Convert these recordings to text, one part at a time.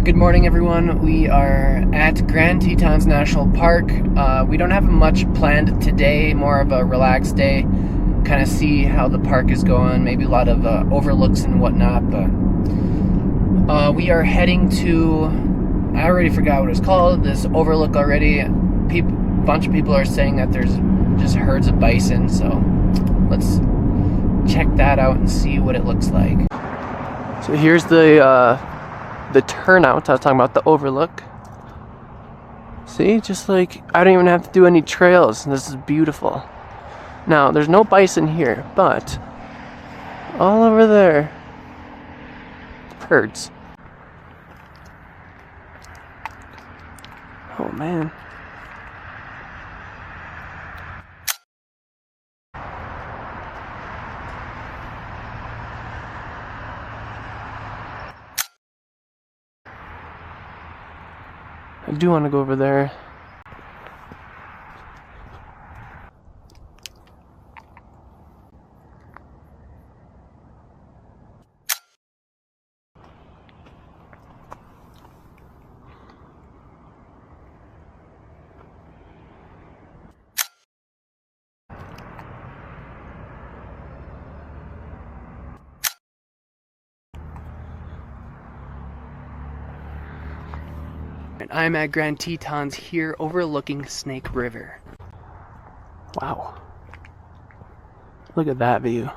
Good morning, everyone. We are at Grand Tetons National Park. We don't have much planned today, more of a relaxed day. Kind of see how the park is going, maybe a lot of overlooks and whatnot, but we are heading to, I already forgot what it's called, this overlook already. Bunch of people are saying that there's just herds of bison, so let's check that out and see what it looks like. So here's the turnout I was talking about, the overlook. See, just like, I don't even have to do any trails. This is beautiful. Now, there's no bison here, but all over there, herds. Oh man. I do want to go over there. And I'm at Grand Tetons here overlooking Snake River. Wow. Look at that view.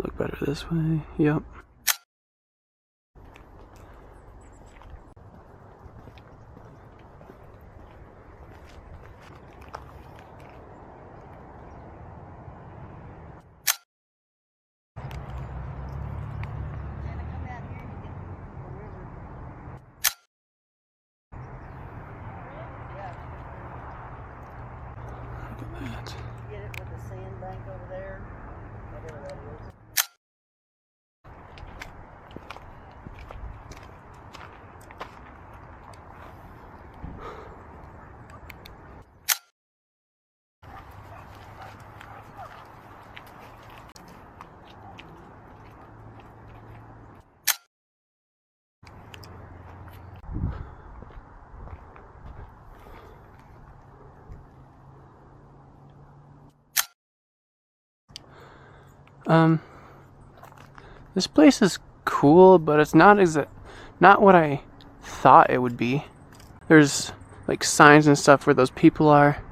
Look better this way. Yep. Get it with the sandbank over there, whatever that is. This place is cool, but it's not what I thought it would be. There's like signs and stuff where those people are,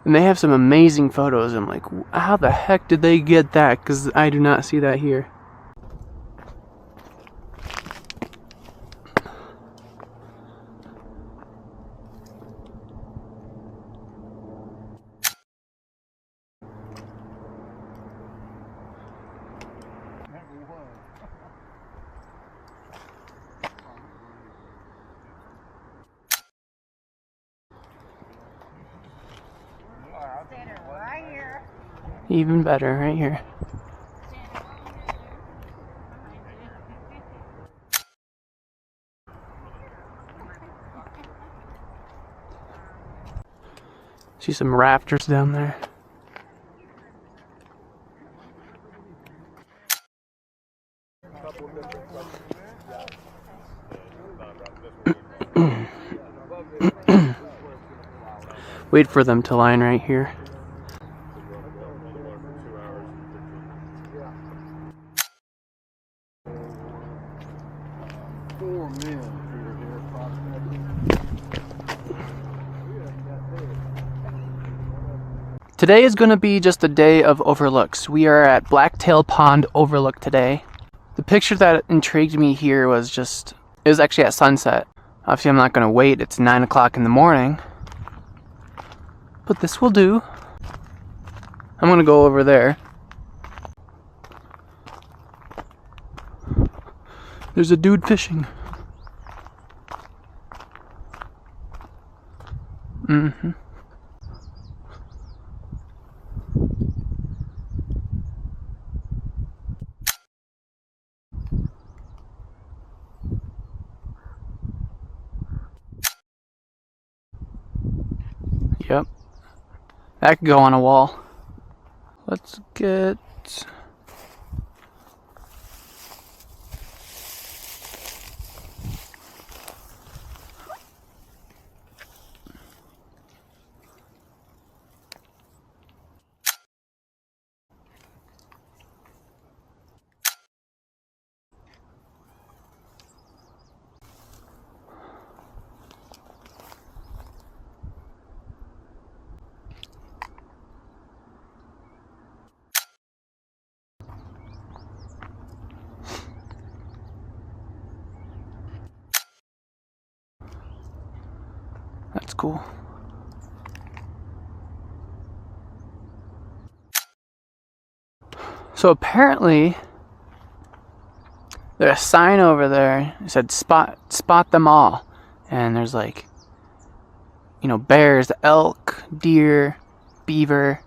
and they have some amazing photos. I'm like, how the heck did they get that? Because I do not see that here. Right here. Even better, right here. See some raptors down there. Wait for them to line right here. Today is going to be just a day of overlooks. We are at Blacktail Pond Overlook today. The picture that intrigued me here was it was actually at sunset. Obviously I'm not going to wait, it's 9 o'clock in the morning. But this will do. I'm going to go over there. There's a dude fishing. Mm-hmm. Yep. That could go on a wall. Let's get... That's cool. So apparently, there's a sign over there that said spot them all. And there's like, you know, bears, elk, deer, beaver.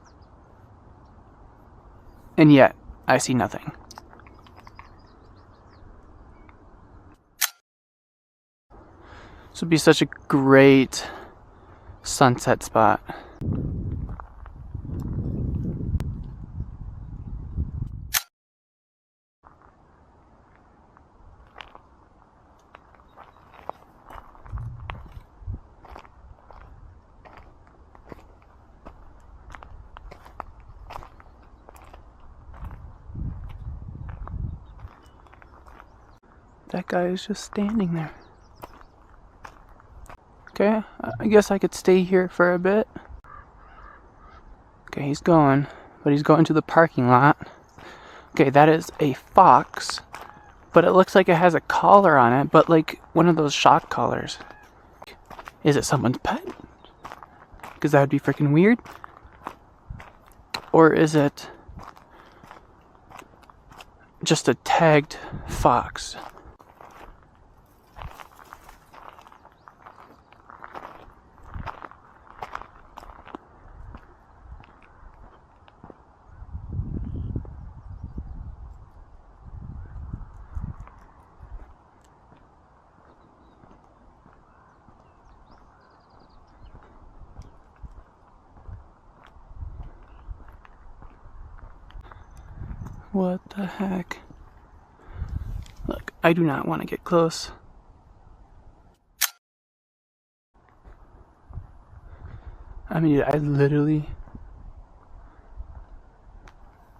And yet, I see nothing. This would be such a great sunset spot. That guy is just standing there. Okay, I guess I could stay here for a bit. Okay, he's going, but he's going to the parking lot. Okay, that is a fox, but it looks like it has a collar on it, but like one of those shock collars. Is it someone's pet? Because that would be freaking weird. Or is it just a tagged fox? What the heck? Look, I do not want to get close. I mean, I literally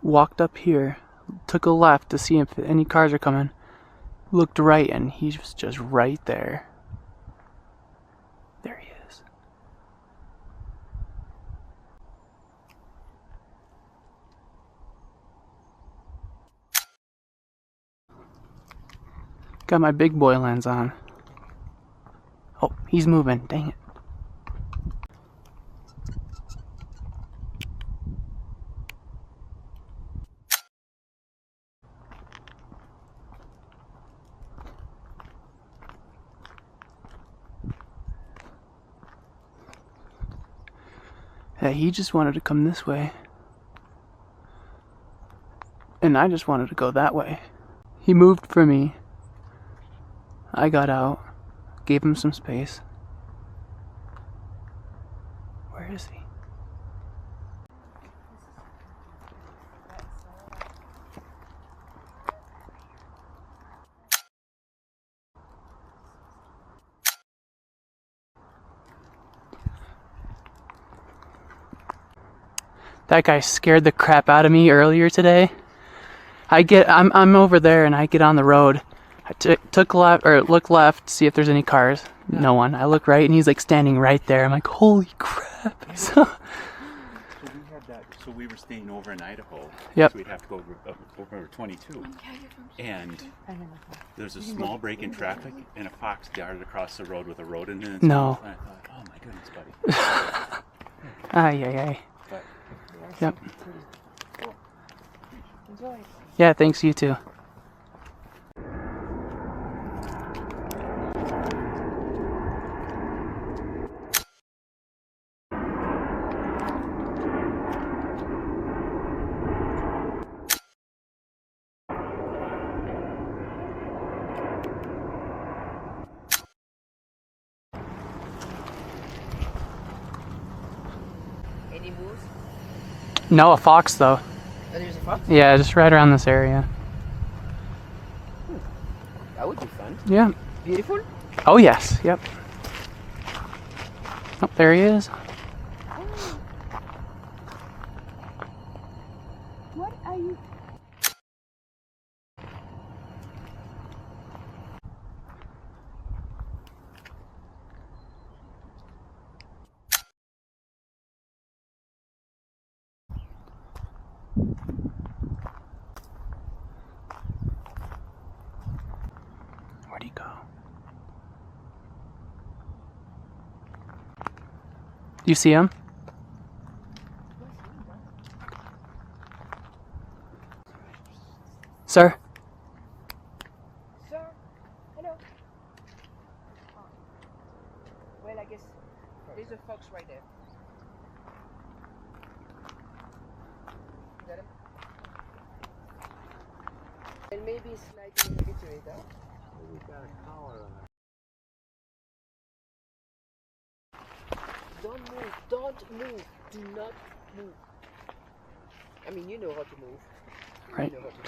walked up here, took a left to see if any cars are coming, looked right, and he was just right there. There he is. Got my big boy lens on. Oh, he's moving. Dang it. Yeah, he just wanted to come this way. And I just wanted to go that way. He moved for me. I got out, gave him some space. Where is he? That guy scared the crap out of me earlier today. I'm over there and I get on the road. I took left, or look left to see if there's any cars. Yeah. No one. I look right and he's like standing right there. I'm like, holy crap. So we had that. So we were staying over in Idaho. Yep. So we'd have to go over 22. And there's a small break in traffic and a fox darted across the road with a rodent in its mouth. And I thought, oh my goodness, buddy. Ay. But, yep. Cool. Enjoy. Yeah, thanks, you too. Any moves? No, a fox though. Oh, there's a fox? Yeah, just right around this area. That would be fun. Yeah. Beautiful? Oh, yes. Yep. Oh, there he is. What are you? Where'd he go? Do you see him? Sir? Sir, hello. Well, I guess there's a fox right there. Got him? And maybe slightly negative, huh? Maybe got a collar on it. Don't move, don't move, do not move. I mean, you know how to move. Right. You know how to move.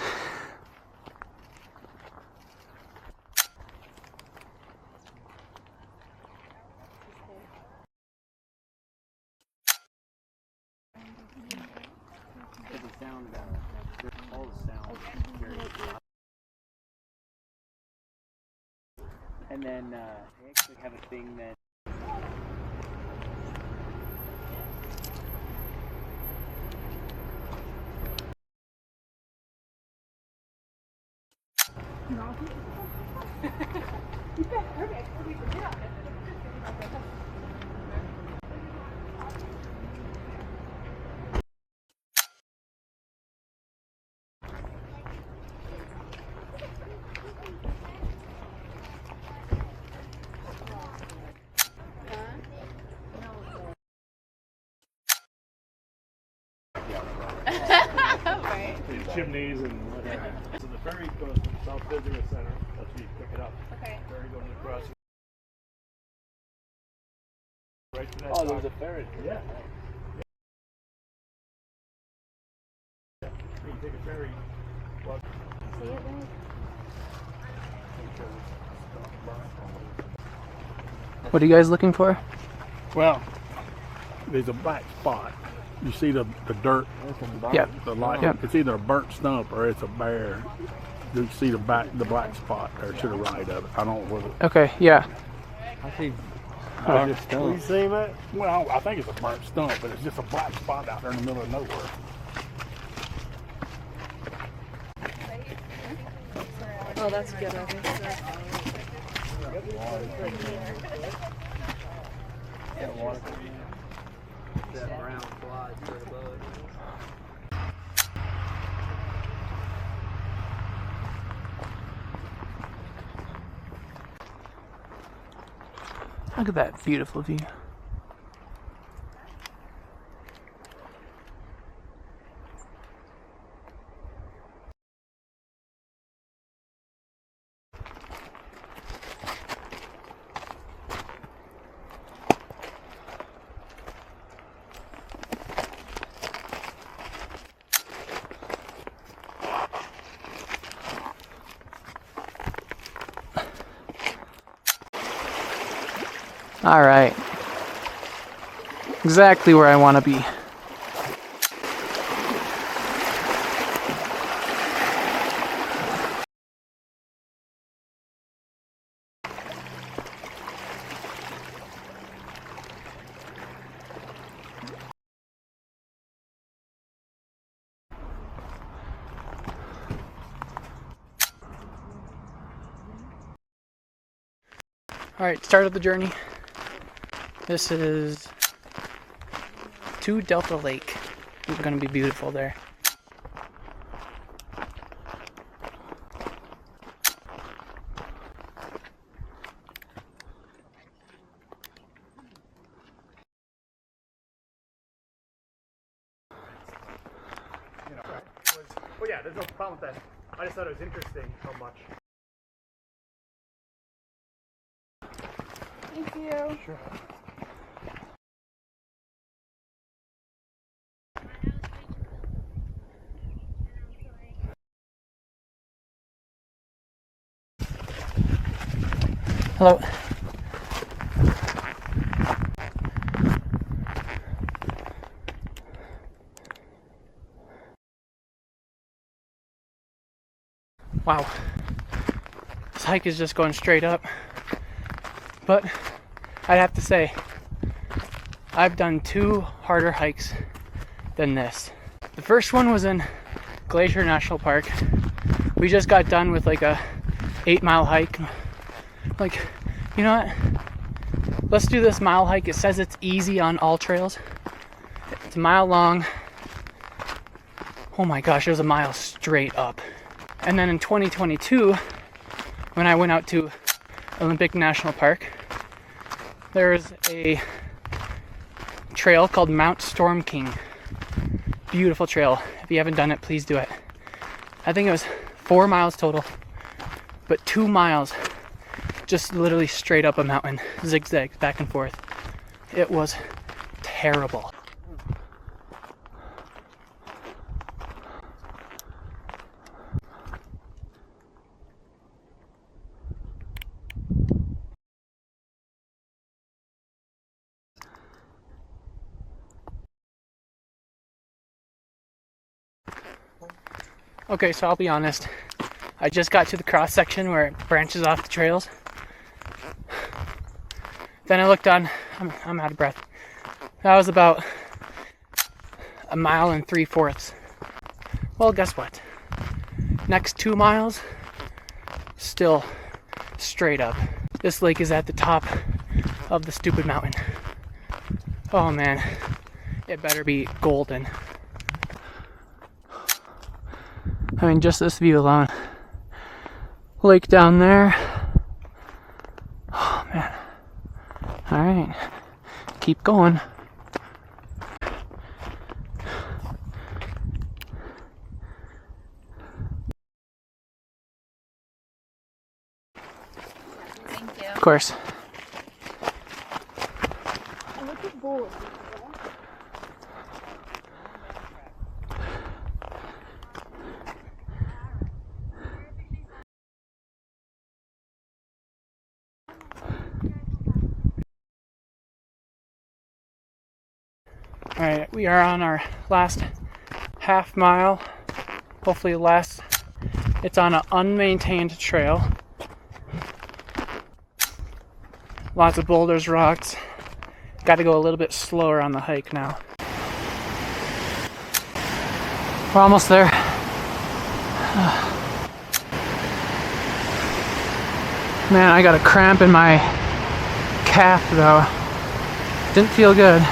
The sound, all the sound very and then they actually have a thing that chimneys and whatever. So the ferry goes from South Visitor Center. That's where you pick it up. Okay. Ferry goes across. Right to that. oh, there was a ferry. Yeah. You take a ferry. Walk. See it then? What are you guys looking for? Well, there's a black spot. You see the dirt, Yep. the light. Yep. It's either a burnt stump or it's a bear. You see the black spot there to the right of it. I don't know whether. Okay, yeah. You seen that? Well, I think it's a burnt stump, but it's just a black spot out there in the middle of nowhere. Oh, that's good. That brown quad right above it. Look at that beautiful view. All right. Exactly where I want to be. All right, start of the journey. This is to Delta Lake. It's going to be beautiful there. Well, yeah, there's no problem with that. I just thought it was interesting how much. Thank you. Sure. Hello. Wow. This hike is just going straight up. But I'd have to say, I've done 2 harder hikes than this. The first one was in Glacier National Park. We just got done with like a 8-mile hike. Like, you know what? Let's do this mile hike. It says it's easy on all trails. It's a mile long. Oh my gosh, it was a mile straight up. And then in 2022, when I went out to Olympic National Park, there's a trail called Mount Storm King. Beautiful trail. If you haven't done it, please do it. I think it was 4 miles total, but 2 miles just literally straight up a mountain, zigzags back and forth. It was terrible. Okay, so I'll be honest. I just got to the cross section where it branches off the trails. Then I looked on, I'm out of breath. That was about 1 3/4 miles. Well, guess what? Next 2 miles, still straight up. This lake is at the top of the stupid mountain. Oh man, it better be golden. I mean, just this view alone. Lake down there. Oh man. Alright. Keep going. Thank you. Of course. And look at board. Alright, we are on our last half mile. Hopefully last. It's on an unmaintained trail. Lots of boulders, rocks. Got to go a little bit slower on the hike now. We're almost there. Man, I got a cramp in my calf though. Didn't feel good.